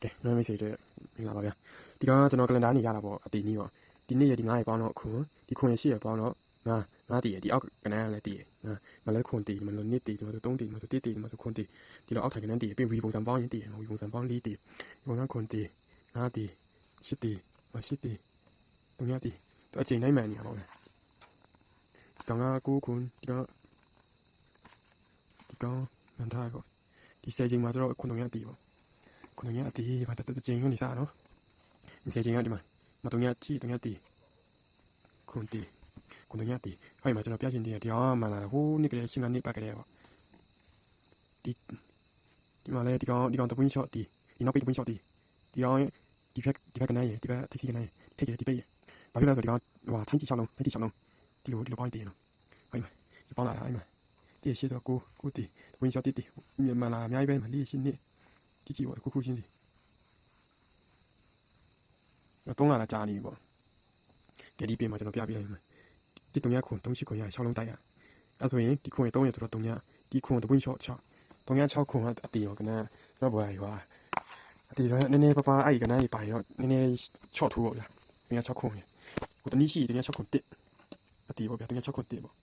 ကဲနောက်မိတ်ဆွေတွေမင်္ဂလာပါဗျာဒီကကျွန်တော်ကလန်ဒါနေရတာပေါ့အတီနီးပေါ့ဒီနေ့ရဒီ9ရက်ပေါင်းတော့ခွန်ဒီခွန်ရ8ရက်ပေါင်းတော့ငါတည်ရဒီအောက်ကနန်းလည်းတည်ရမလဲခွန်တည်မလို့နှစ်တည်ဒီမှာဆို3တည်ဒီမှာဆို1တည်ဒီမှာဆိုခွန်တည်ဒီတော့အောက်ထိုင်ကနန်းတည်ပြီးဝီပုံစံပေါင်းရင်တည်ဝီပုံစံပေါင်း4တည်ပုံစံခွန်တည်9တည်10တည်10တည်3တည်တော့အချိန်တိုင်းမှန်နေရပါပဲဒီက9ခွန်ဒီကနန်းထားပေါ့ဒီ10ချိန်မှာဆိုတော့ခွန်3တည်ပေါ့ခွန်3တည်ဘာတချိန်ကိုနေစားနော်ဒီ10ချိန်ကဒီမှာမ3တည်ခွန်တည်ခွန်3တည်အဲ့မှာကျွန်တော်ပြချင်တယ်တရားမှန်လာဟိုးနေ့ကလေးရှင်ကနေပတ်ကြတယ်ပေါ့ဒီမှာလဲဒီကောင်တပွင့်ရှော့တည်ဒီနောက်ပိတ်တပွင့်ရှော့တည်ဒီကောင်ဒီဘက်ကနိုင်ရဒီဘက်ထိပ်စီကနိုင်ထိပ်ရဒီပိတ်ဘာဖြစ်လဲဆိုဒီကောင်ဟိုထိုင်းတီ6လုံးထိုင်းတီ6လုံးဒီလိုပေါင်းတည်နော်အဲ့မှာဒီပေါင်းလာတာအဲ့မှာတည်ရှိဆိုကိုတည်တပွင့်ရှော့တည်မြန်မာလာအများကြီးပဲမှာလေးရှင်းနေကြည့်ပေါ့ခုရှင်းစီတော့လာတာကြာနေပြီပေါ့ကြဒီပြင်မှာကျွန်တော်ပြပြလိုက်မှာဒီ3ခွန်3ခွန်ရ6လုံးတိုက်ရအဲ့ဆိုရင်ဒီခွန်3ရဆိုတော့3ဒီခွန်တပွင့်ရှော့6 6ခွန်ကအတီရောကနန်းကျွန်တော်ဘော်ရရွာအတီဆိုရင်နည်းနည်းပပအဲ့ကနန်းကြီးပိုင်တော့နည်းနည်းရှော့ထိုးပေါ့ဗျာ6ခွန်ဟိုတနည်းရှိ6ခွန်1အတီပေါ့ဗျာ6ခွန်1ပေါ့